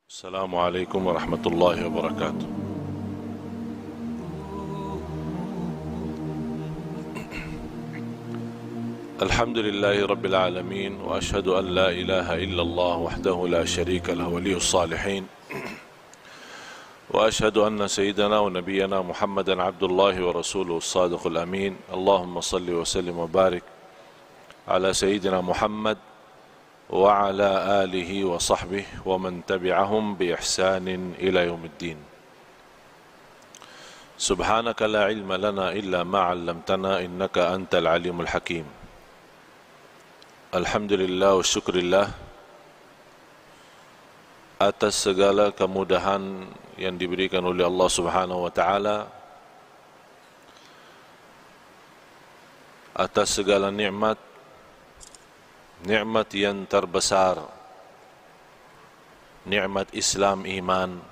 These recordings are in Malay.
السلام عليكم ورحمة الله وبركاته. الحمد لله رب العالمين، وأشهد أن لا إله إلا الله وحده لا شريك له ولي الصالحين، وأشهد أن سيدنا ونبينا محمدا عبد الله ورسوله الصادق الأمين. اللهم صل وسلم وبارك على سيدنا محمد وعلى آله وصحبه ومن تبعهم بإحسان إلى يوم الدين. سبحانك لا علم لنا إلا ما علمتنا إنك أنت العليم الحكيم. Alhamdulillah wa syukurillah atas segala kemudahan yang diberikan oleh Allah Subhanahu wa taala, atas segala nikmat yang terbesar, nikmat Islam, iman.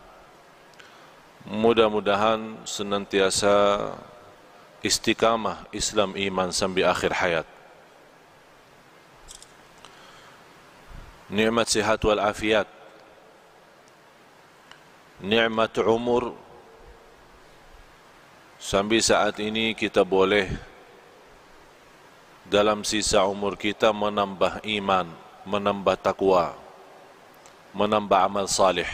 Mudah-mudahan senantiasa istiqamah Islam iman sampai akhir hayat. Nikmat sihat wal afiat, nikmat umur. Sampai saat ini kita boleh dalam sisa umur kita menambah iman, menambah takwa, menambah amal salih,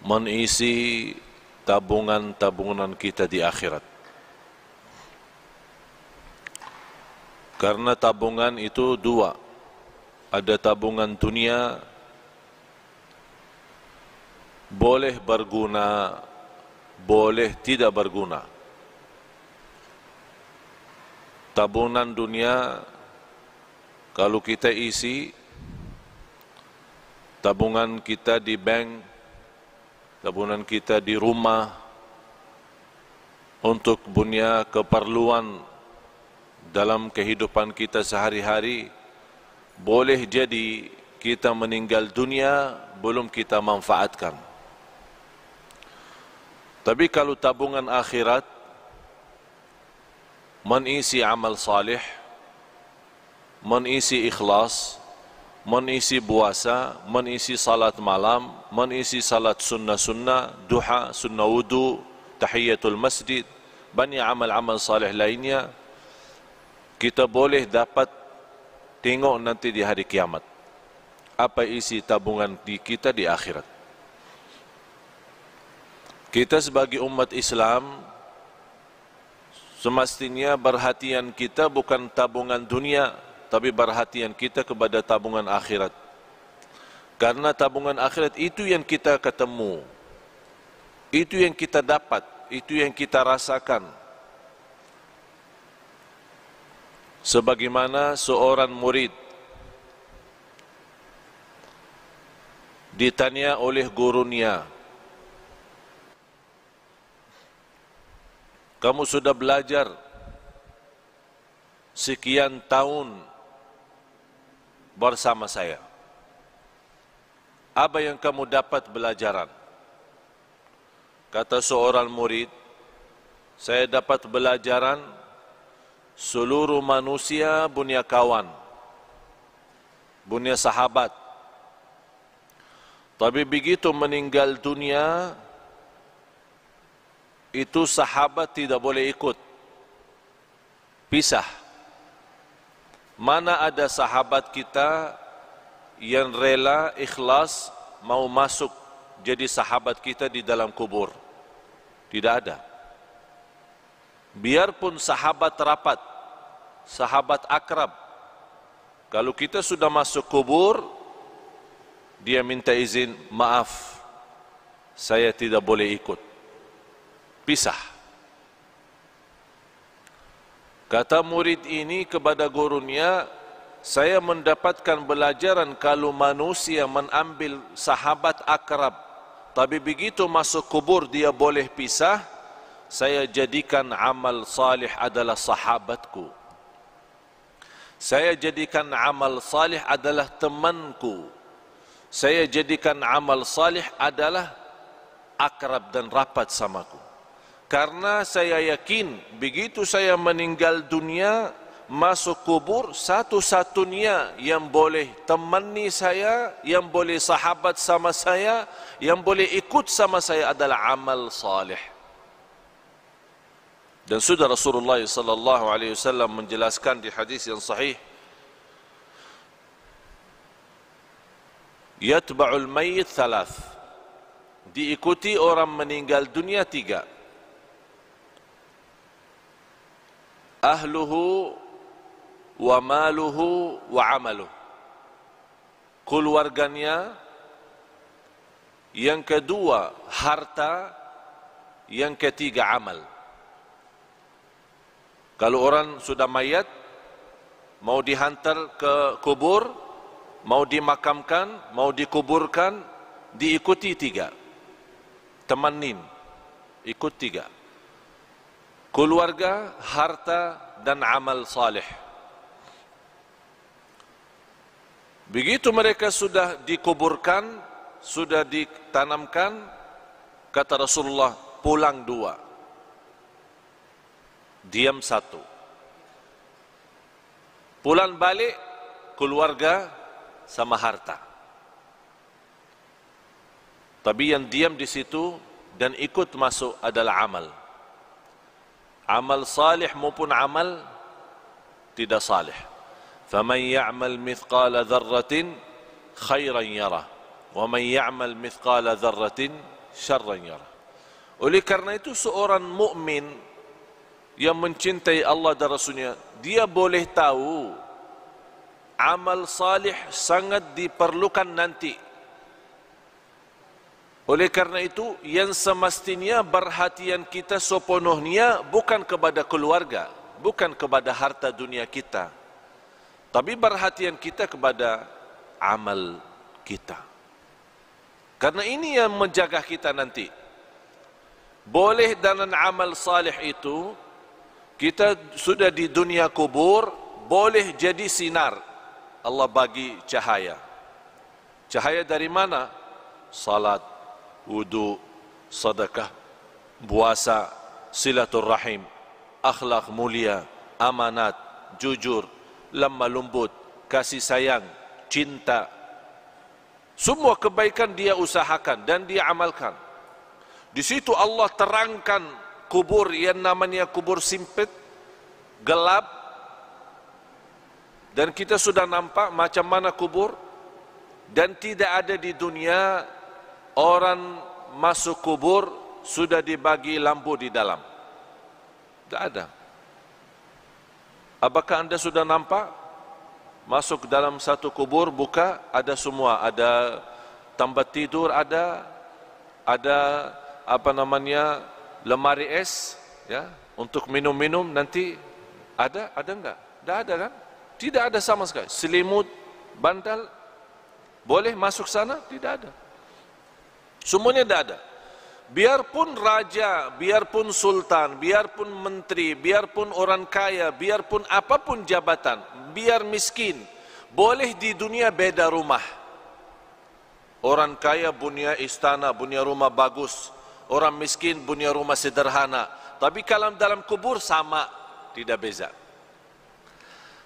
mengisi tabungan-tabungan kita di akhirat. Karena tabungan itu dua. Ada tabungan dunia, boleh berguna, boleh tidak berguna. Tabungan dunia, kalau kita isi, tabungan kita di bank, tabungan kita di rumah, untuk punya keperluan dalam kehidupan kita sehari-hari. Boleh jadi kita meninggal dunia belum kita manfaatkan. Tapi kalau tabungan akhirat mengisi amal salih, mengisi ikhlas, mengisi puasa, mengisi salat malam, mengisi salat sunnah-sunnah, duha, sunnah wudu, tahiyatul masjid, banyak amal-amal salih lainnya, kita boleh dapat tengok nanti di hari kiamat apa isi tabungan kita di akhirat. Kita sebagai umat Islam semestinya perhatian kita bukan tabungan dunia, tapi perhatian kita kepada tabungan akhirat. Karena tabungan akhirat itu yang kita ketemu, itu yang kita dapat, itu yang kita rasakan. Sebagaimana seorang murid ditanya oleh gurunya, kamu sudah belajar sekian tahun bersama saya, apa yang kamu dapat belajaran? Kata seorang murid, saya dapat belajaran seluruh manusia punya kawan, punya sahabat. Tapi begitu meninggal dunia, itu sahabat tidak boleh ikut, pisah. Mana ada sahabat kita yang rela, ikhlas, mau masuk jadi sahabat kita di dalam kubur? Tidak ada. Biarpun sahabat rapat, sahabat akrab, kalau kita sudah masuk kubur, dia minta izin, maaf, saya tidak boleh ikut, pisah. Kata murid ini kepada gurunya, saya mendapatkan pelajaran kalau manusia mengambil sahabat akrab, tapi begitu masuk kubur dia boleh pisah. Saya jadikan amal salih adalah sahabatku. Saya jadikan amal salih adalah temanku. Saya jadikan amal salih adalah akrab dan rapat samaku. Karena saya yakin begitu saya meninggal dunia, masuk kubur, satu-satunya yang boleh temani saya, yang boleh sahabat sama saya, yang boleh ikut sama saya adalah amal salih. Dan sudah Rasulullah sallallahu alaihi wasallam menjelaskan di hadis yang sahih, yatba'ul mayyit thalath, diikuti orang meninggal dunia 3. Ahluhu wa maluhu wa amaluh, keluarganya, yang kedua harta, yang ketiga amal. Kalau orang sudah mayat, mau dihantar ke kubur, mau dimakamkan, mau dikuburkan, diikuti 3. Temanin, ikut 3. Keluarga, harta, dan amal salih. Begitu mereka sudah dikuburkan, sudah ditanamkan, kata Rasulullah, pulang 2, diam 1. Pulang balik, keluarga sama harta. Tapi yang diam di situ dan ikut masuk adalah amal. Amal salih maupun amal tidak salih. Faman ya'mal mithqala dzarratin khairan yarah, wa man ya'mal mithqala dzarratin syarran yarah. Oleh karena itu seorang mukmin yang mencintai Allah dan Rasulnya, dia boleh tahu amal salih sangat diperlukan nanti. Oleh karena itu, yang semestinya perhatian kita sepenuhnya bukan kepada keluarga, bukan kepada harta dunia kita, tapi perhatian kita kepada amal kita. Karena ini yang menjaga kita nanti. Boleh dengan amal salih itu, kita sudah di dunia kubur, boleh jadi sinar. Allah bagi cahaya. Cahaya dari mana? Salat, wudu, sedekah, puasa, silaturrahim, akhlak mulia, amanat, jujur, lemah lembut, kasih sayang, cinta. Semua kebaikan dia usahakan dan dia amalkan. Di situ Allah terangkan kubur yang namanya kubur sempit, gelap, dan kita sudah nampak macam mana kubur, dan tidak ada di dunia orang masuk kubur sudah dibagi lampu di dalam. Tidak ada. Apakah anda sudah nampak masuk dalam satu kubur, buka, ada semua, ada tempat tidur, ada lemari es, ya, untuk minum-minum nanti ada enggak? Tidak ada kan? Tidak ada sama sekali. Selimut, bantal, boleh masuk sana? Tidak ada. Semuanya tidak ada. Biarpun raja, biarpun sultan, biarpun menteri, biarpun orang kaya, biarpun apapun jabatan, biar miskin, boleh di dunia beda rumah. Orang kaya punya istana, punya rumah bagus. Orang miskin punya rumah sederhana. Tapi kalau dalam kubur sama, tidak beza.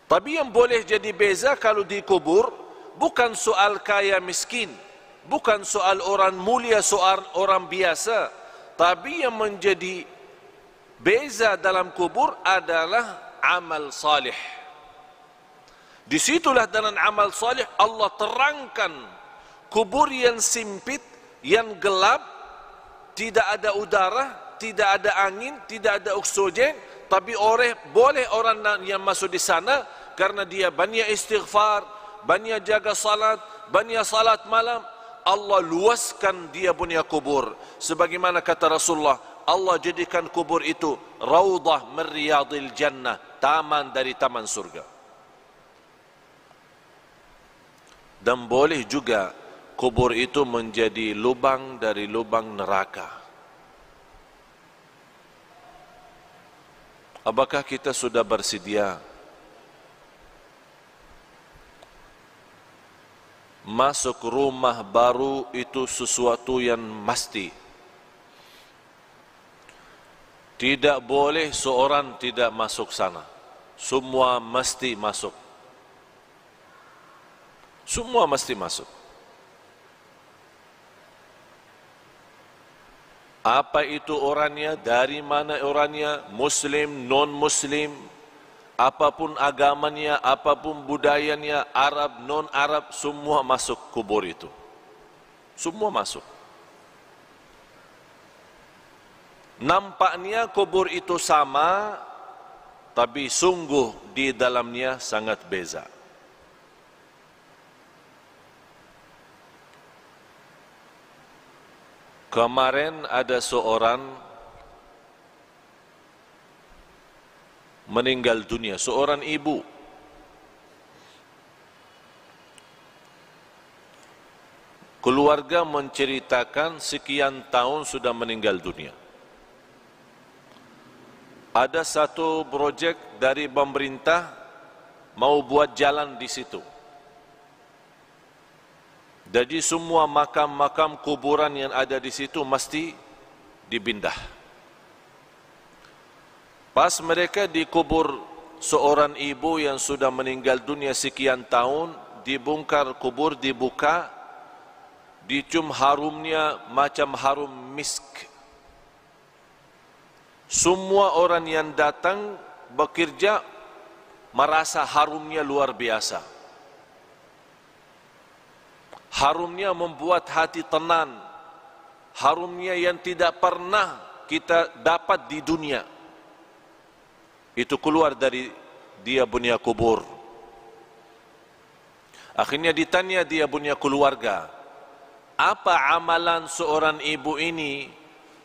Tapi yang boleh jadi beza kalau di kubur, bukan soal kaya miskin, bukan soal orang mulia, soal orang biasa. Tapi yang menjadi beza dalam kubur adalah amal salih. Disitulah dengan amal salih Allah terangkan kubur yang sempit, yang gelap, tidak ada udara, tidak ada angin, tidak ada oksigen, tapi boleh orang yang masuk di sana karena dia banyak istighfar, banyak jaga salat, banyak salat malam. Allah luaskan dia punya kubur. Sebagaimana kata Rasulullah, Allah jadikan kubur itu raudhah min riyadil jannah, taman dari taman surga. Dan boleh juga kubur itu menjadi lubang dari lubang neraka. Apakah kita sudah bersedia masuk rumah baru itu sesuatu yang mesti? Tidak boleh seorang tidak masuk sana. semua mesti masuk. Semua mesti masuk. Apa itu orangnya, dari mana orangnya, muslim, non-muslim, apapun agamanya, apapun budayanya, Arab, non-Arab, semua masuk kubur itu. Semua masuk. Nampaknya kubur itu sama, tapi sungguh di dalamnya sangat beza. Kemarin ada seorang meninggal dunia, seorang ibu. Keluarga menceritakan sekian tahun sudah meninggal dunia. Ada satu projek dari pemerintah mau buat jalan di situ. Jadi semua makam-makam kuburan yang ada di situ mesti dipindah. Pas mereka dikubur seorang ibu yang sudah meninggal dunia sekian tahun, dibongkar kubur, dibuka, dicium harumnya macam harum misk. Semua orang yang datang bekerja merasa harumnya luar biasa. Harumnya membuat hati tenang. Harumnya yang tidak pernah kita dapat di dunia. Itu keluar dari dia punya kubur. Akhirnya ditanya dia punya keluarga, apa amalan seorang ibu ini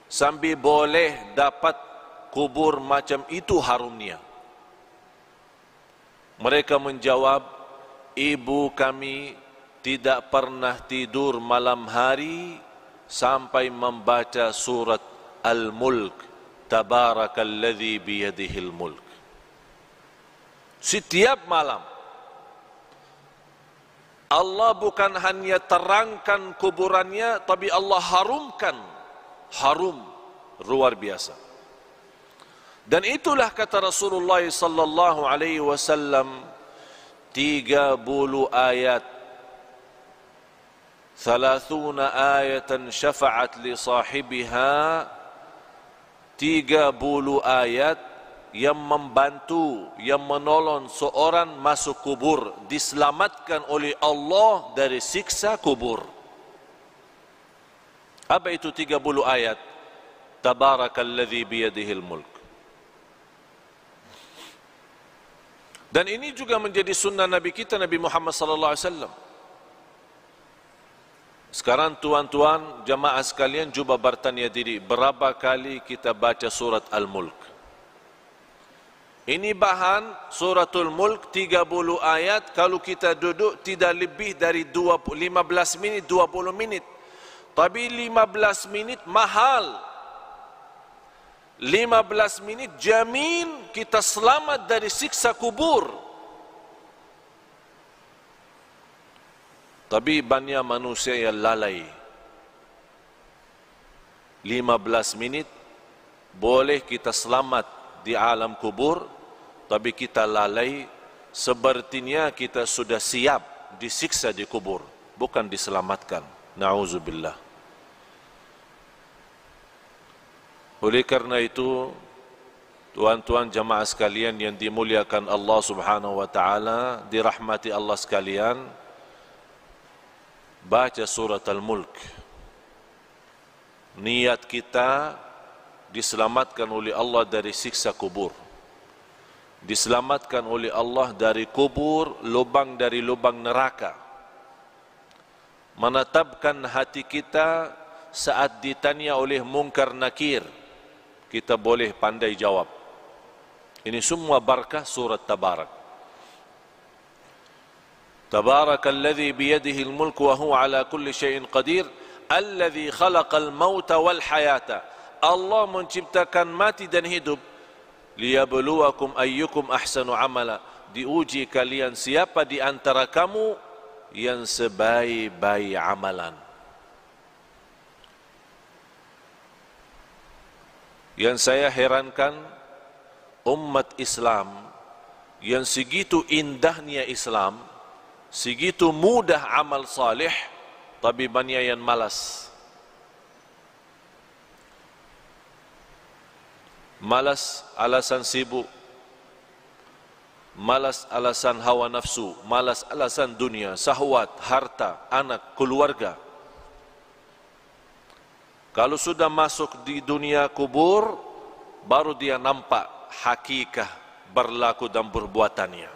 sambil boleh dapat kubur macam itu harumnya? Mereka menjawab, ibu kami tidak pernah tidur malam hari sampai membaca surat Al-Mulk, Tabarakalladzi biyadihil mulk. Setiap malam Allah bukan hanya terangkan kuburannya, tapi Allah harumkan. Harum luar biasa. Dan itulah kata Rasulullah sallallahu alaihi wasallam, 30 ayat, 30 ayatan syafa'at li sahibiha, 30 ayat yang membantu, yang menolong seorang masuk kubur, diselamatkan oleh Allah dari siksa kubur. Apa itu 30 ayat? Tabarakalladzi biyadihil mulk. Dan ini juga menjadi sunnah Nabi kita, Nabi Muhammad sallallahu alaihi wasallam. Sekarang tuan-tuan jamaah sekalian cuba bertanya diri, berapa kali kita baca surat Al-Mulk? Ini bahan suratul Mulk 30 ayat, kalau kita duduk tidak lebih dari 15 minit, 20 menit. Tapi 15 minit mahal. 15 menit jamin kita selamat dari siksa kubur. Tapi banyak manusia yang lalai. 15 menit boleh kita selamat di alam kubur, tapi kita lalai, sepertinya kita sudah siap disiksa di kubur, bukan diselamatkan. Na'udzubillah. Oleh karena itu, tuan-tuan jamaah sekalian yang dimuliakan Allah Subhanahu wa taala, dirahmati Allah sekalian, baca surat Al-Mulk. Niat kita diselamatkan oleh Allah dari siksa kubur, diselamatkan oleh Allah dari kubur, lubang dari lubang neraka, menetapkan hati kita saat ditanya oleh mungkar nakir, kita boleh pandai jawab. Ini semua barakah surat Tabarak. Tabarakalladzi biyadihil mulk wa huwa ala kulli syai'in qadir, alladzi khalaqal mauta wal hayata. Allah menciptakan mati dan hidup, liyabluwakum ayyukum ahsanu amala, diuji kalian siapa di antara kamu yang sebaik-baik amalan. Yang saya herankan, umat Islam yang segitu indahnya Islam, segitu mudah amal salih, tapi banyak yang malas. Malas alasan sibuk, malas alasan hawa nafsu, malas alasan dunia, syahwat, harta, anak, keluarga. Kalau sudah masuk di dunia kubur, baru dia nampak hakikat berlaku dan perbuatannya.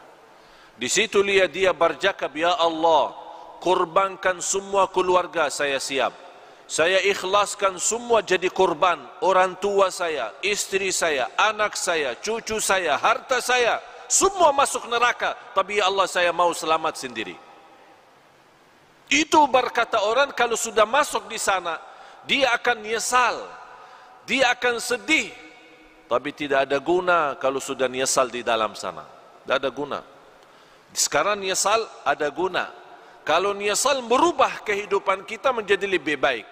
Di situ lihat dia bercakap, ya Allah, kurbankan semua keluarga saya siap. Saya ikhlaskan semua jadi kurban, orang tua saya, istri saya, anak saya, cucu saya, harta saya, semua masuk neraka, tapi ya Allah saya mau selamat sendiri. Itu berkata orang kalau sudah masuk di sana, dia akan nyesal, dia akan sedih, tapi tidak ada guna kalau sudah nyesal di dalam sana. Tidak ada guna. Sekarang nyesal ada guna. Kalau nyesal merubah kehidupan kita menjadi lebih baik.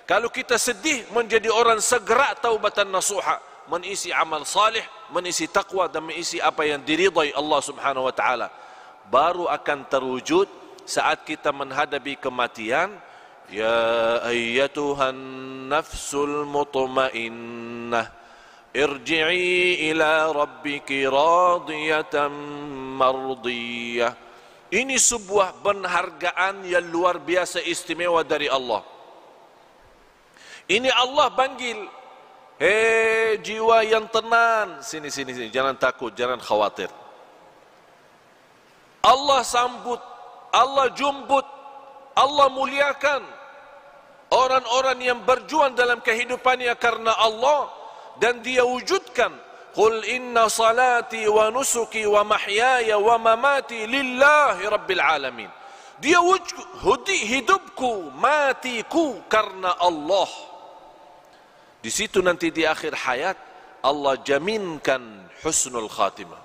Kalau kita sedih menjadi orang segera taubatan nasuha, mengisi amal salih, mengisi taqwa dan mengisi apa yang diridai Allah Subhanahu wa taala. Baru akan terwujud saat kita menghadapi kematian. Ya ayyatuhan nafsul mutmainnah, irji'i ila rabbiki radiyatan mardiyah. Ini sebuah penghargaan yang luar biasa istimewa dari Allah. Ini Allah panggil, hei jiwa yang tenang, sini, jangan takut, jangan khawatir. Allah sambut, Allah jemput, Allah muliakan orang-orang yang berjuang dalam kehidupannya karena Allah, dan dia wujudkan, qul inna salati wa nusuki wa mahyaya wa mamati lillahi rabbil alamin. Dia wujud hidupku, matiku karena Allah. Di situ nanti di akhir hayat Allah jaminkan husnul khatimah.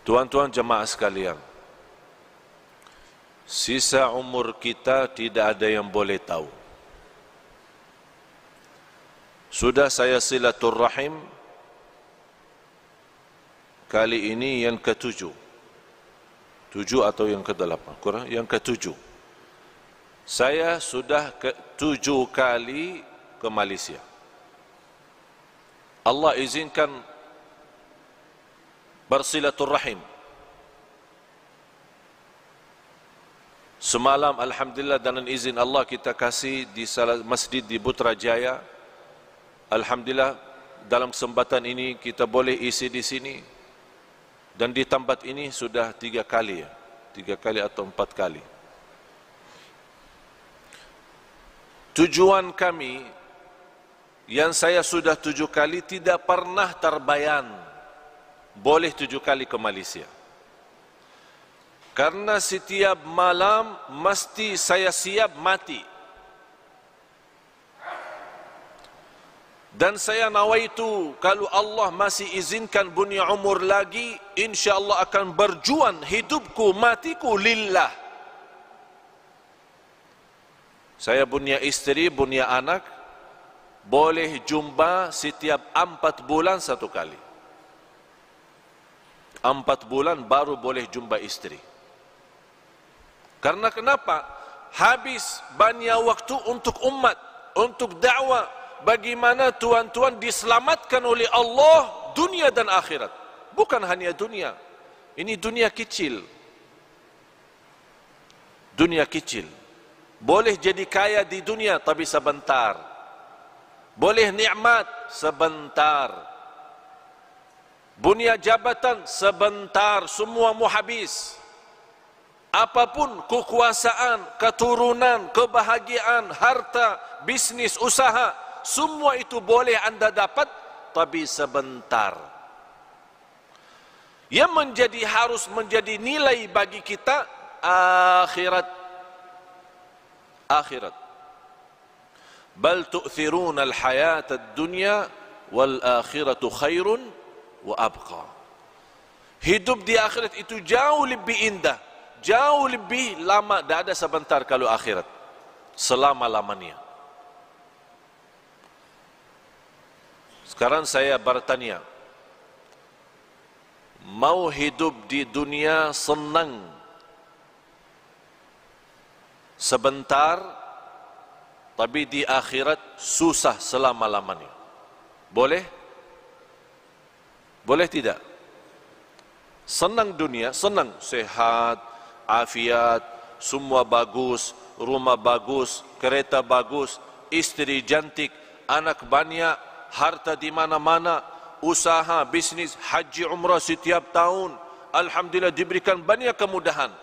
Tuan-tuan jemaah sekalian, sisa umur kita tidak ada yang boleh tahu. Sudah saya silaturrahim kali ini yang ke-7. 7 atau yang ke-8? Kurang, yang ke-7. Saya sudah ke-7 kali ke Malaysia. Allah izinkan bersilaturrahim. Semalam alhamdulillah dengan izin Allah kita kasih di salah masjid di Putrajaya. Alhamdulillah dalam kesempatan ini kita boleh isi di sini. Dan di tempat ini sudah 3 kali ya. 3 kali atau 4 kali. Tujuan kami yang saya sudah 7 kali tidak pernah terbayang boleh 7 kali ke Malaysia. Karena setiap malam mesti saya siap mati. Dan saya nawaitu kalau Allah masih izinkan punya umur lagi, insyaAllah akan berjuang hidupku, matiku lillah. Saya punya istri, punya anak, boleh jumpa setiap 4 bulan 1 kali. 4 bulan baru boleh jumpa istri. Karena kenapa? Habis banyak waktu untuk umat, untuk dakwah. Bagaimana tuan-tuan diselamatkan oleh Allah dunia dan akhirat. Bukan hanya dunia. Ini dunia kecil. Dunia kecil. Boleh jadi kaya di dunia tapi sebentar. Boleh nikmat sebentar. Punya jabatan sebentar, semua mau habis. Apapun kekuasaan, keturunan, kebahagiaan, harta, bisnis, usaha, semua itu boleh anda dapat tapi sebentar. Yang harus menjadi nilai bagi kita akhirat. Akhirat. Bal tu'thiruna al-hayata ad-dunya wal akhiratu khairun wa abqa. Hidup di akhirat itu jauh lebih indah, jauh lebih lama, tidak ada sebentar kalau akhirat. Selama-lamanya. Sekarang saya bertanya, mau hidup di dunia senang sebentar, tapi di akhirat susah selama-lamanya? Boleh? Boleh tidak? Senang dunia, senang, sehat, afiat, semua bagus, rumah bagus, kereta bagus, istri cantik, anak banyak, harta di mana-mana, usaha, bisnis, haji, umrah setiap tahun, alhamdulillah diberikan banyak kemudahan.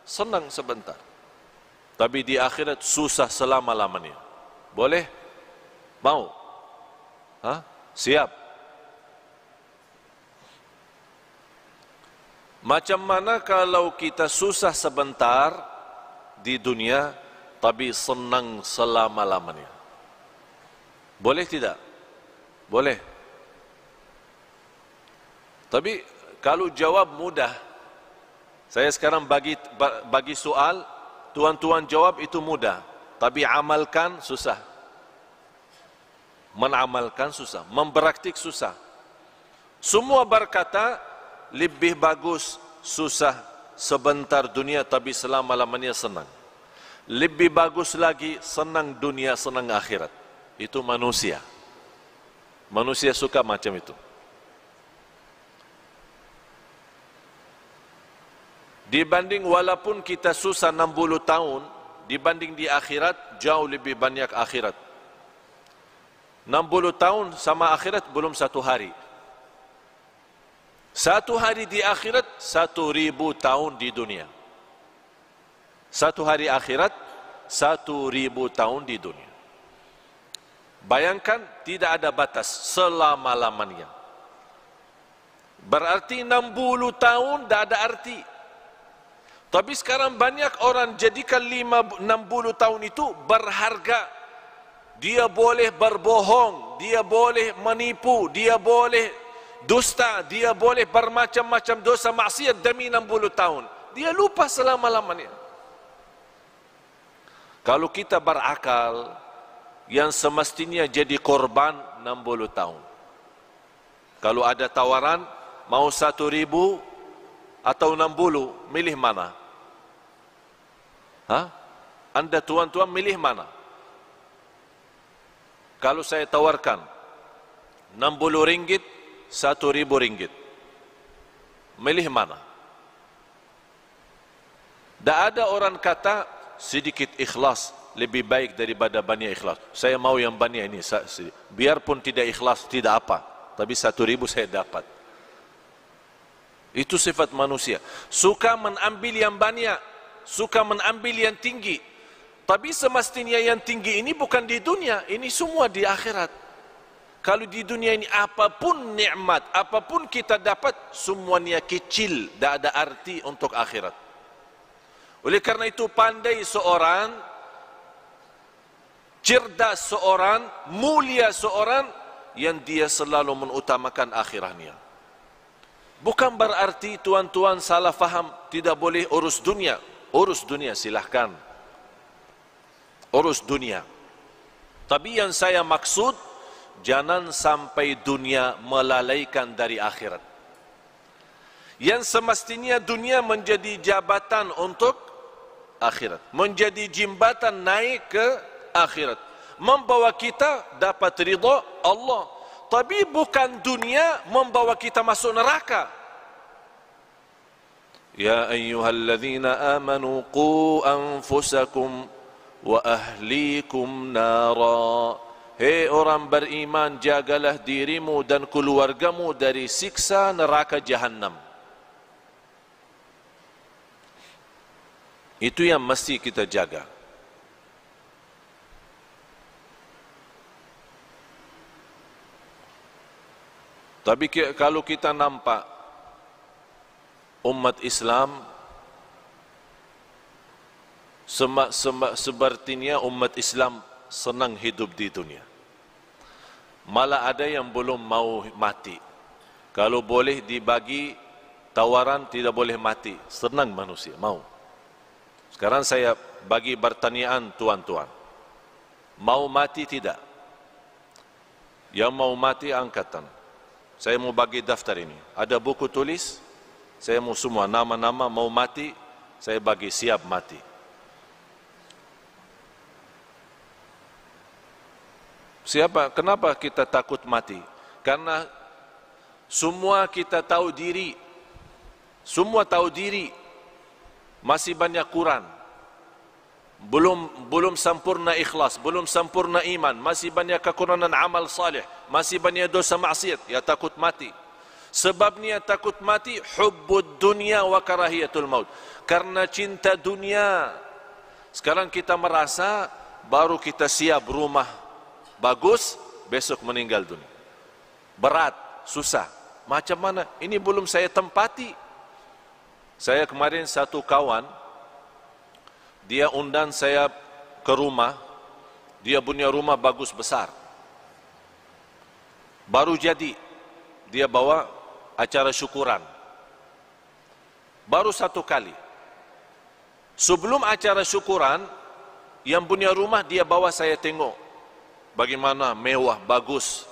Senang sebentar, tapi di akhirat susah selama-lamanya. Boleh? Mau? Siap? Macam mana kalau kita susah sebentar di dunia, tapi senang selama-lamanya? Boleh tidak? Boleh. Tapi kalau jawab mudah, saya sekarang bagi soal, tuan-tuan jawab itu mudah, tapi amalkan susah. Menamalkan susah, mempraktik susah. Semua berkata, lebih bagus susah sebentar dunia tapi selama-lamanya senang. Lebih bagus lagi senang dunia, senang akhirat. Itu manusia. Manusia suka macam itu. Dibanding walaupun kita susah 60 tahun, dibanding di akhirat jauh lebih banyak akhirat. 60 tahun sama akhirat belum satu hari. Satu hari di akhirat 1000 tahun di dunia. Satu hari akhirat 1000 tahun di dunia. Bayangkan tidak ada batas selama-lamanya. Berarti 60 tahun tidak ada arti. Tapi sekarang banyak orang jadikan 60 tahun itu berharga. Dia boleh berbohong, dia boleh menipu, dia boleh dusta, dia boleh bermacam-macam dosa maksiat demi 60 tahun. Dia lupa selama-lamanya. Kalau kita berakal, yang semestinya jadi korban 60 tahun. Kalau ada tawaran, mau 1000 atau 60, milih mana? Anda tuan-tuan milih mana? Kalau saya tawarkan 60 ringgit, 1000 ringgit, milih mana? Tak ada orang kata sedikit ikhlas lebih baik daripada banyak ikhlas. Saya mau yang banyak ini, biarpun tidak ikhlas tidak apa, tapi 1000 saya dapat. Itu sifat manusia, suka mengambil yang banyak, suka mengambil yang tinggi. Tapi semestinya yang tinggi ini bukan di dunia, ini semua di akhirat. Kalau di dunia ini apapun nikmat, apapun kita dapat, semuanya kecil, tidak ada arti untuk akhirat. Oleh karena itu pandai seorang, cerdas seorang, mulia seorang, yang dia selalu mengutamakan akhiratnya. Bukan berarti tuan-tuan salah faham, tidak boleh urus dunia. Urus dunia silahkan. Urus dunia. Tapi yang saya maksud, jangan sampai dunia melalaikan dari akhirat. Yang semestinya dunia menjadi jabatan untuk akhirat, menjadi jembatan naik ke akhirat, membawa kita dapat ridha Allah. Tapi bukan dunia membawa kita masuk neraka. Ya ayyuhalladzina amanu qu anfusakum wa ahlikum nara. Hei orang beriman, jagalah dirimu dan keluargamu dari siksa neraka Jahannam. Itu yang mesti kita jaga. Tapi kalau kita nampak umat Islam sepertinya umat Islam senang hidup di dunia. Malah ada yang belum mau mati. Kalau boleh dibagi tawaran tidak boleh mati, senang manusia, mau. Sekarang saya bagi pertanyaan tuan-tuan. Mau mati tidak? Yang mau mati angkatan. Saya mau bagi daftar ini. Ada buku tulis, saya mau semua nama-nama mau mati, saya bagi siap mati. Siapa? Kenapa kita takut mati? Karena semua kita tahu diri. Semua tahu diri. Masih banyak kurang. Belum sempurna ikhlas, belum sempurna iman, masih banyak kekurangan amal salih, masih banyak dosa maksiat, ya takut mati. Sebabnya takut mati hubbud dunya wa karahiyatul maut. Karena cinta dunia. Sekarang kita merasa baru kita siap rumah bagus, besok meninggal dunia. Berat, susah. Macam mana? Ini belum saya tempati. Saya kemarin satu kawan, dia undang saya ke rumah. Dia punya rumah bagus besar. Baru jadi. Dia bawa acara syukuran. Baru satu kali. Sebelum acara syukuran, yang punya rumah dia bawa saya tengok. Bagaimana mewah, bagus.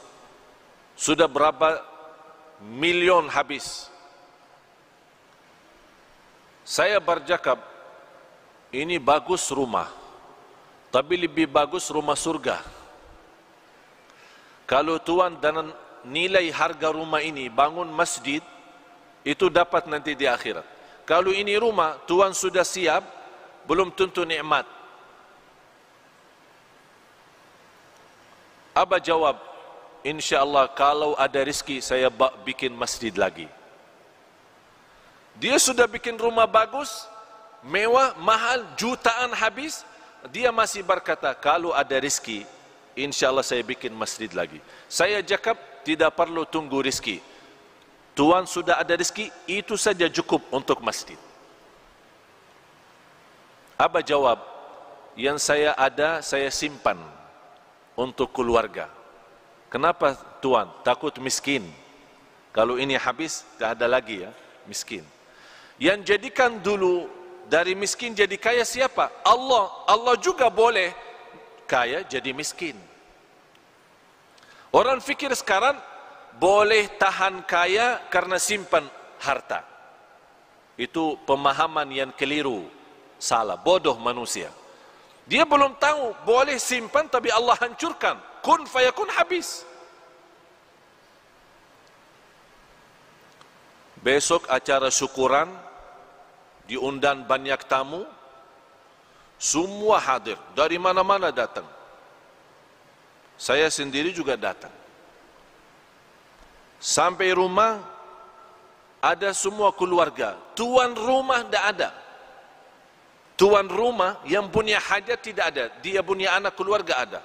Sudah berapa milion habis. Saya bercakap, ini bagus rumah, tapi lebih bagus rumah surga. Kalau Tuhan dan nilai harga rumah ini bangun masjid, itu dapat nanti di akhirat. Kalau ini rumah, Tuhan sudah siap, belum tentu nikmat. Abah jawab, InsyaAllah kalau ada rezeki saya bikin masjid lagi. Dia sudah bikin rumah bagus, mewah, mahal, jutaan habis. Dia masih berkata, kalau ada rezeki, InsyaAllah saya bikin masjid lagi. Saya cakap, tidak perlu tunggu rezeki. Tuhan sudah ada rezeki, itu saja cukup untuk masjid. Abah jawab, yang saya ada, saya simpan untuk keluarga. Kenapa Tuhan? Takut miskin. Kalau ini habis, tak ada lagi ya, miskin. Yang jadikan dulu dari miskin jadi kaya siapa? Allah. Allah juga boleh kaya jadi miskin. Orang fikir sekarang boleh tahan kaya karena simpan harta. Itu pemahaman yang keliru, salah, bodoh manusia. Dia belum tahu boleh simpan tapi Allah hancurkan. Kun fayakun, habis. Besok acara syukuran, diundang banyak tamu, semua hadir, dari mana-mana datang. Saya sendiri juga datang. Sampai rumah, ada semua keluarga. Tuan rumah tidak ada. Tuan rumah yang punya hajat tidak ada. Dia punya anak keluarga ada.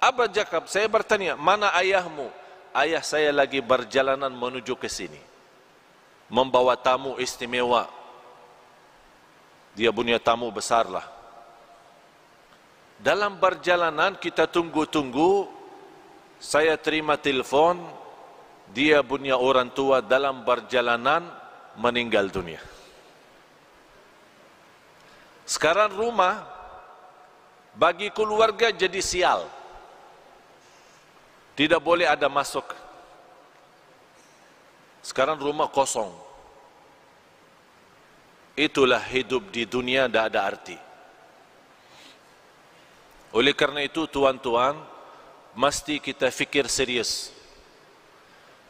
Abah Jakab, saya bertanya, mana ayahmu? Ayah saya lagi berjalanan menuju ke sini. Membawa tamu istimewa. Dia punya tamu besar lah. Dalam perjalanan kita tunggu-tunggu, saya terima telepon, dia punya orang tua dalam perjalanan meninggal dunia. Sekarang rumah bagi keluarga jadi sial. Tidak boleh ada masuk. Sekarang rumah kosong. Itulah hidup di dunia, tidak ada arti. Oleh karena itu tuan-tuan, mesti kita fikir serius.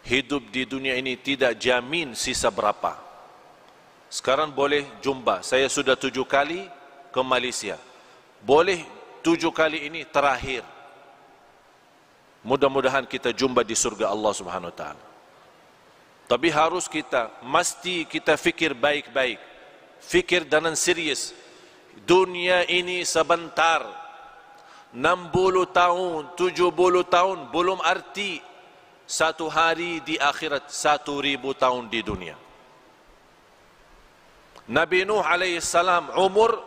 Hidup di dunia ini tidak jamin sisa berapa. Sekarang boleh jumpa, saya sudah 7 kali ke Malaysia. Boleh 7 kali ini terakhir. Mudah-mudahan kita jumpa di surga Allah Subhanahu Wa Taala. Tapi harus mesti kita fikir baik-baik. Fikir dengan serius. Dunia ini sebentar. 60 tahun, 70 tahun belum arti. Satu hari di akhirat, 1000 tahun di dunia. Nabi Nuh alaihissalam umur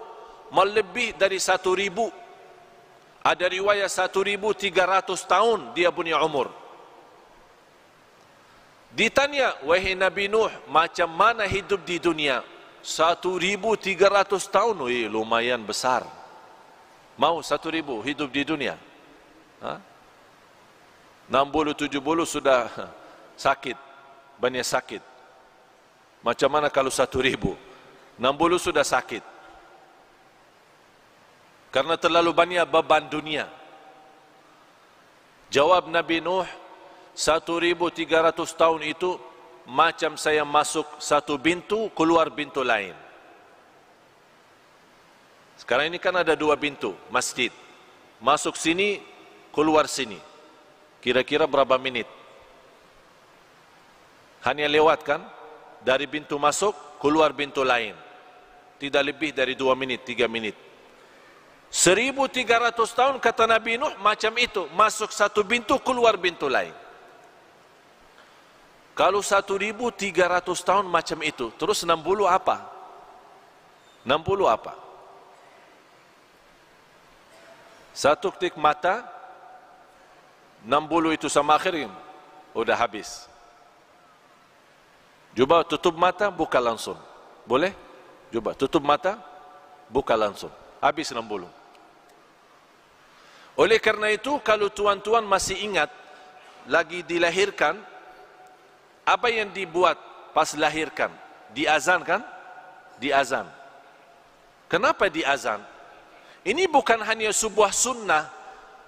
melebih dari 1000. Ada riwayat 1300 tahun dia punya umur. Ditanya, wahai Nabi Nuh, macam mana hidup di dunia? 1300 tahun, lumayan besar. Mau 1000 hidup di dunia? Ha? 60-70 sudah sakit, banyak sakit. Macam mana kalau 1.000? 60 sudah sakit. Karena terlalu banyak beban dunia. Jawab Nabi Nuh, 1.300 tahun itu macam saya masuk satu pintu, keluar pintu lain. Sekarang ini kan ada 2 pintu masjid. Masuk sini, keluar sini. Kira-kira berapa menit? Hanya lewat kan? Dari pintu masuk, keluar pintu lain. Tidak lebih dari 2 menit, 3 menit. 1.300 tahun kata Nabi Nuh macam itu. Masuk satu pintu, keluar pintu lain. Kalau 1.300 tahun macam itu, terus 60 apa? 60 apa? Satu ketik mata, 60 itu sama akhirin, udah habis. Coba tutup mata, buka langsung. Boleh? Coba tutup mata, buka langsung. Habis 60. Oleh karena itu, kalau tuan-tuan masih ingat, lagi dilahirkan, apa yang dibuat pas lahirkan? Diazan kan? Diazan. Kenapa diazan? Ini bukan hanya sebuah sunnah,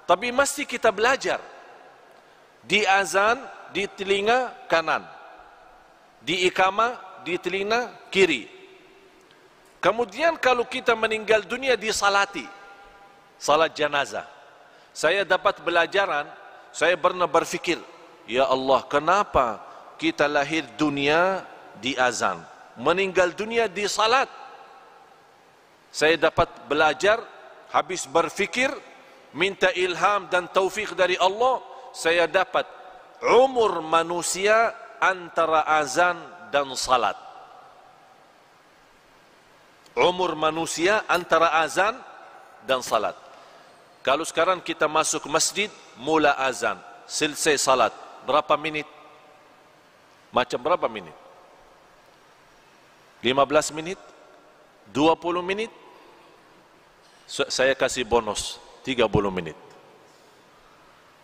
tapi mesti kita belajar. Diazan di telinga kanan, di iqamah di telinga kiri. Kemudian kalau kita meninggal dunia disalati, salat jenazah. Saya dapat belajaran, saya pernah berfikir, ya Allah, kenapa kita lahir dunia di azan, meninggal dunia di salat? Saya dapat belajar, habis berfikir, minta ilham dan taufik dari Allah, saya dapat umur manusia antara azan dan salat. Umur manusia antara azan dan salat. Kalau sekarang kita masuk masjid, mula azan, selesai salat, berapa menit? Macam berapa menit? 15 menit? 20 menit? Saya kasih bonus 30 menit.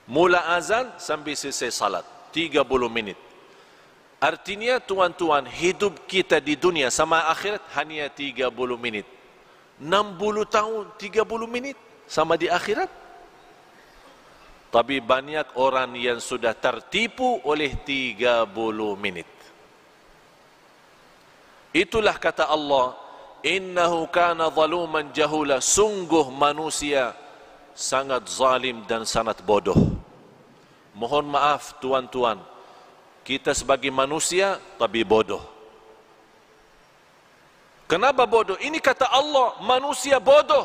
Mula azan sampai selesai salat 30 menit. Artinya tuan-tuan, hidup kita di dunia sama akhirat hanya 30 menit. 60 tahun 30 menit sama di akhirat. Tapi banyak orang yang sudah tertipu oleh 30 menit. Itulah kata Allah, innahu kana zaluman jahula, sungguh manusia sangat zalim dan sangat bodoh. Mohon maaf tuan-tuan, kita sebagai manusia tapi bodoh. Kenapa bodoh? Ini kata Allah, manusia bodoh.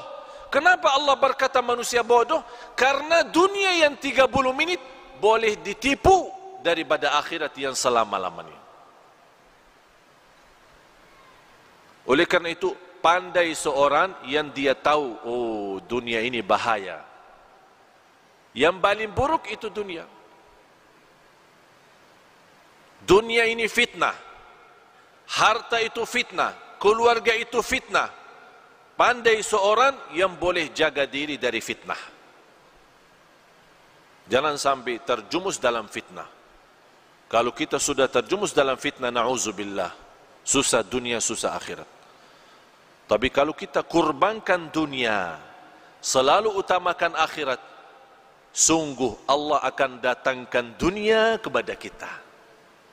Kenapa Allah berkata manusia bodoh? Karena dunia yang 30 menit boleh ditipu daripada akhirat yang selama-lamanya. Oleh karena itu, pandai seorang yang dia tahu, oh dunia ini bahaya. Yang paling buruk itu dunia. Dunia ini fitnah. Harta itu fitnah. Keluarga itu fitnah. Pandai seorang yang boleh jaga diri dari fitnah. Jangan sampai terjumus dalam fitnah. Kalau kita sudah terjumus dalam fitnah, na'udzubillah, susah dunia, susah akhirat. Tapi kalau kita kurbankan dunia, selalu utamakan akhirat, sungguh Allah akan datangkan dunia kepada kita.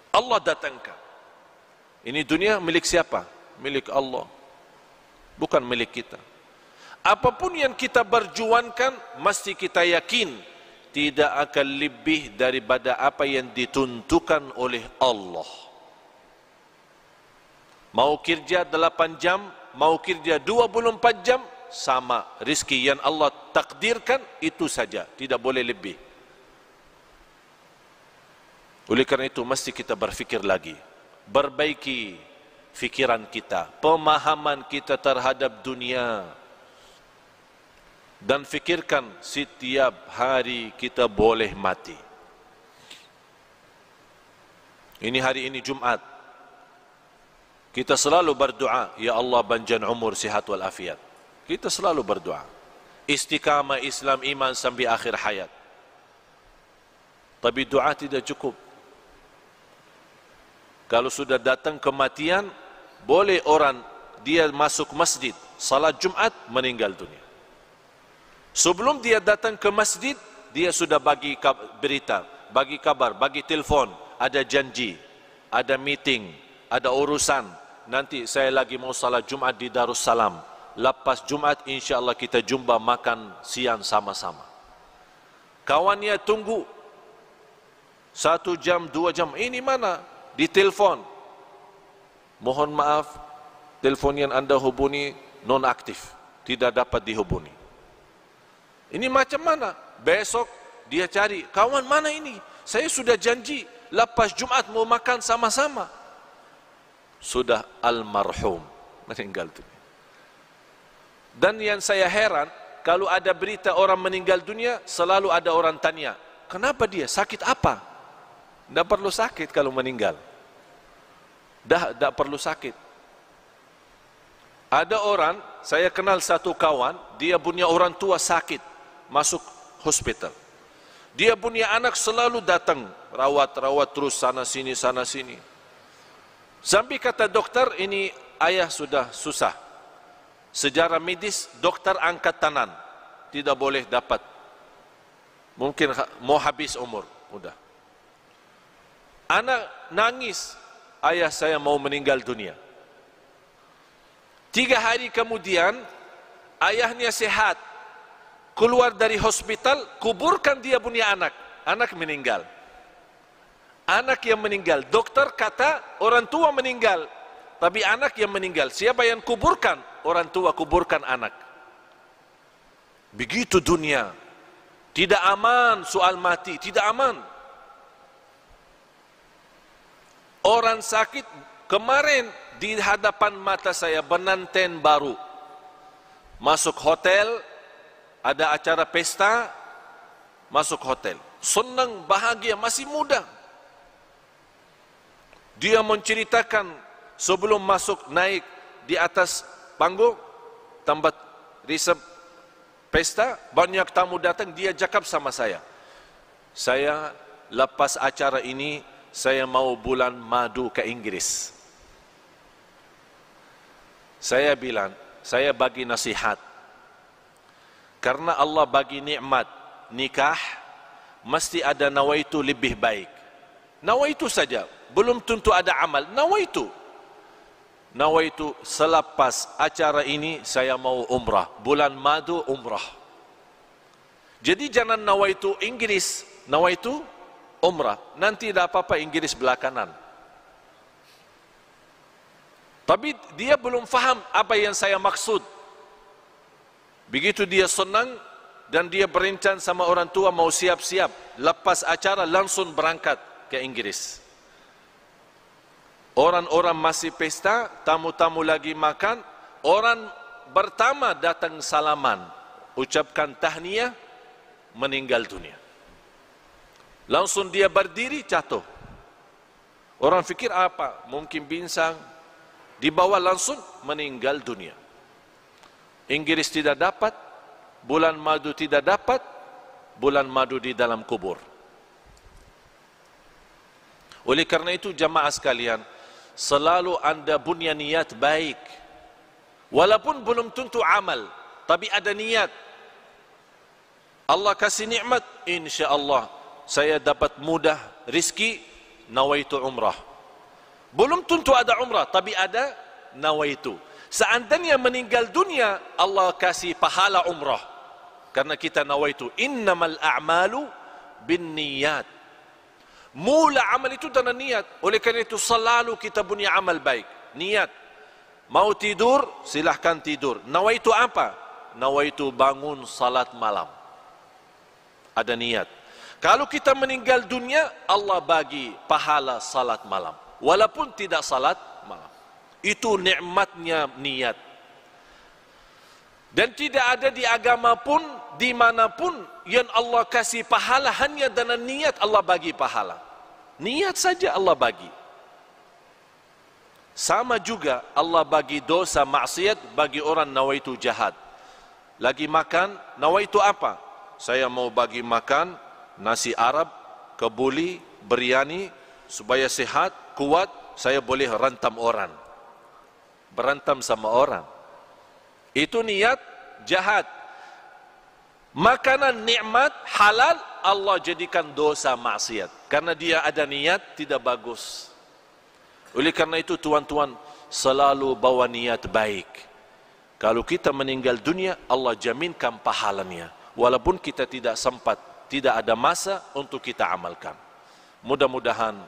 Allah datangkan. Ini dunia milik siapa? Milik Allah, bukan milik kita. Apapun yang kita berjuangkan, mesti kita yakin tidak akan lebih daripada apa yang ditentukan oleh Allah. Mau kerja 8 jam, mau kerja 24 jam, sama rezeki yang Allah takdirkan, itu saja, tidak boleh lebih. Oleh karena itu mesti kita berfikir lagi, perbaiki fikiran kita, pemahaman kita terhadap dunia, dan fikirkan setiap hari kita boleh mati. Ini hari ini Jumat, kita selalu berdoa, ya Allah panjang umur, sihat wal afiat. Kita selalu berdoa, istiqamah Islam iman sampai akhir hayat. Tapi doa tidak cukup. Kalau sudah datang kematian, boleh orang dia masuk masjid, salat Jumat, meninggal dunia. Sebelum dia datang ke masjid, dia sudah bagi berita, bagi kabar, bagi telefon, ada janji, ada meeting, ada urusan. Nanti saya lagi mau salat Jumat di Darussalam. Lepas Jumat, insya Allah kita jumpa makan siang sama-sama. Kawannya tunggu 1 jam, 2 jam. Ini mana? Di telefon. Mohon maaf, telefon yang Anda hubungi non-aktif, tidak dapat dihubungi. Ini macam mana? Besok dia cari, kawan mana ini? Saya sudah janji, lepas Jumat mau makan sama-sama. Sudah almarhum, meninggal dunia. Dan yang saya heran, kalau ada berita orang meninggal dunia, selalu ada orang tanya, kenapa dia? Sakit apa? Tidak perlu sakit kalau meninggal. Tidak perlu sakit. Ada orang, saya kenal satu kawan, dia punya orang tua sakit, masuk hospital. Dia punya anak selalu datang, rawat terus sana sini. Sampai kata dokter, ini ayah sudah susah. Sejarah medis, dokter angkat tangan, tidak boleh dapat. Mungkin mau habis umur, udah. Anak nangis, ayah saya mau meninggal dunia. 3 hari kemudian, ayahnya sehat. Keluar dari hospital, kuburkan dia punya anak. Anak meninggal. Anak yang meninggal. Dokter kata orang tua meninggal. Tapi anak yang meninggal. Siapa yang kuburkan? Orang tua kuburkan anak. Begitu dunia. Tidak aman soal mati. Tidak aman. Orang sakit kemarin di hadapan mata saya pengantin baru. Masuk hotel. Ada acara pesta, masuk hotel. Senang, bahagia, masih muda. Dia menceritakan sebelum masuk naik di atas panggung, tempat resep pesta, banyak tamu datang, dia cakap sama saya. Saya lepas acara ini, saya mau bulan madu ke Inggris. Saya bilang, saya bagi nasihat. Karena Allah bagi nikmat nikah, mesti ada nawaitu lebih baik. Nawaitu saja, belum tentu ada amal. Nawaitu selepas acara ini saya mau umrah, bulan madu umrah. Jadi jangan nawaitu Inggris, nawaitu umrah. Nanti tidak apa-apa Inggris belakangan. Tapi dia belum faham apa yang saya maksud. Begitu dia senang dan dia berencana sama orang tua mau siap-siap. Lepas acara langsung berangkat ke Inggris. Orang-orang masih pesta, tamu-tamu lagi makan. Orang pertama datang salaman, ucapkan tahniah, meninggal dunia. Langsung dia berdiri, jatuh. Orang fikir apa? Mungkin pinsang. Dibawa langsung meninggal dunia. Inggris tidak dapat, bulan madu tidak dapat, bulan madu di dalam kubur. Oleh karena itu jamaah sekalian, selalu anda punya niat baik. Walaupun belum tentu amal, tapi ada niat. Allah kasih nikmat, insya Allah saya dapat mudah rizki, nawaitu umrah. Belum tentu ada umrah, tapi ada nawaitu. Seandainya meninggal dunia, Allah kasih pahala umrah. Karena kita nawaitu, innamal a'malu bin niyat. Mula amal itu dengan niat. Oleh karena itu selalu kita punya amal baik. Niat. Mau tidur, silahkan tidur. Nawaitu apa? Nawaitu bangun salat malam. Ada niat. Kalau kita meninggal dunia, Allah bagi pahala salat malam. Walaupun tidak salat malam. Itu nikmatnya niat. Dan tidak ada di agama pun, dimanapun yang Allah kasih pahala hanya dengan niat Allah bagi pahala. Niat saja Allah bagi. Sama juga Allah bagi dosa maksiat bagi orang nawaitu jahat. Lagi makan, nawaitu apa? Saya mau bagi makan nasi Arab kebuli, beriani, supaya sehat, kuat, saya boleh rantam orang. Berantam sama orang. Itu niat jahat. Makanan nikmat halal Allah jadikan dosa maksiat. Karena dia ada niat tidak bagus. Oleh karena itu tuan-tuan selalu bawa niat baik. Kalau kita meninggal dunia Allah jaminkan pahalanya. Walaupun kita tidak sempat, tidak ada masa untuk kita amalkan. Mudah-mudahan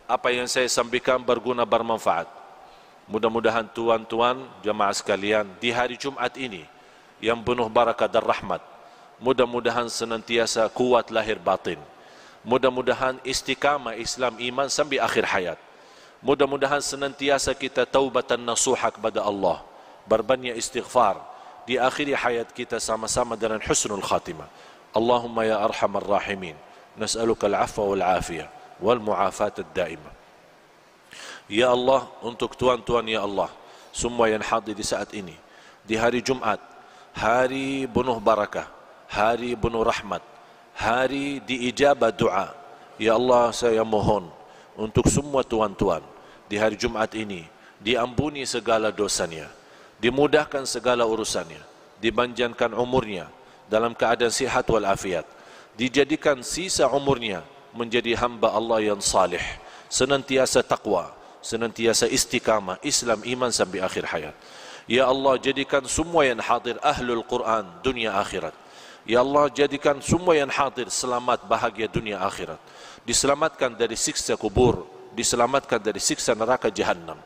apa yang saya sampaikan berguna, bermanfaat. Mudah-mudahan tuan-tuan jemaah sekalian di hari Jumat ini yang penuh barakah dan rahmat, mudah-mudahan senantiasa kuat lahir batin. Mudah-mudahan istiqamah Islam iman sampai akhir hayat. Mudah-mudahan senantiasa kita taubatan nasuha kepada Allah, berbanyak istighfar di akhir hayat kita sama-sama dengan husnul khatimah. Allahumma ya arhamar rahimin, nas'aluka al-'afwa wal 'afiyah wal mu'afat ad-daimah. Ya Allah, untuk tuan-tuan ya Allah, semua yang hadir di saat ini, di hari Jumat, hari penuh barakah, hari penuh rahmat, hari diijabah doa. Ya Allah, saya mohon untuk semua tuan-tuan di hari Jumat ini diampuni segala dosanya, dimudahkan segala urusannya, dipanjangkan umurnya dalam keadaan sihat wal afiat, dijadikan sisa umurnya menjadi hamba Allah yang salih, senantiasa taqwa, senantiasa istiqamah Islam iman sampai akhir hayat. Ya Allah, jadikan semua yang hadir ahlul Quran dunia akhirat. Ya Allah, jadikan semua yang hadir selamat bahagia dunia akhirat, diselamatkan dari siksa kubur, diselamatkan dari siksa neraka jahannam.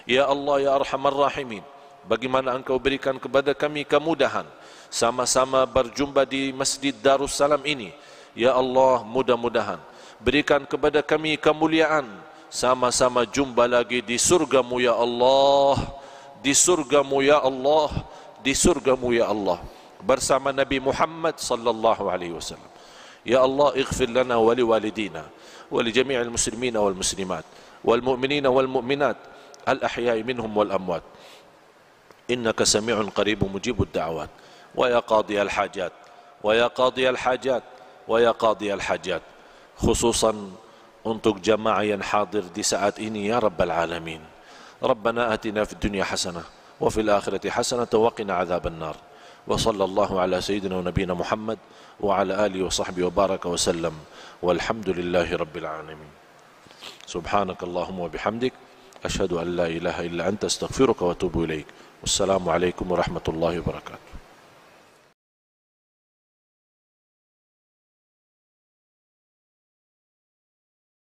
Ya Allah ya arhamar rahimin, bagaimana Engkau berikan kepada kami kemudahan sama-sama berjumpa di Masjid Darussalam ini. Ya Allah, mudah-mudahan berikan kepada kami kemuliaan sama-sama jumpa lagi di surgamu ya Allah, di surgamu ya Allah, di surgamu ya Allah, bersama Nabi Muhammad sallallahu alaihi wasallam. Ya Allah, ighfir lana wa liwalidina wa li jami'il muslimina wal muslimat wal mu'minina wal mu'minat al ahya'i minhum wal amwat. Innaka sami'un qaribun mujibud da'awat. Wa ya qadiyal hajat, wa ya qadiyal hajat, wa ya qadiyal hajat. Khususan untuk jamaah yang hadir di saat ini ya Rabbal Alamin. Rabbana atina fid dunya hasanah wa fil akhirati hasanah wa qina adzaban nar. Wa sallallahu ala sayyidina wa nabiyina Muhammad wa ala alihi wa sahbihi wa baraka wa sallam. Walhamdulillahi rabbil alamin. Subhanakallahumma wa bihamdik, ashhadu an la ilaha illa anta astaghfiruka wa atubu ilaik. Wassalamu alaikum warahmatullahi wabarakatuh.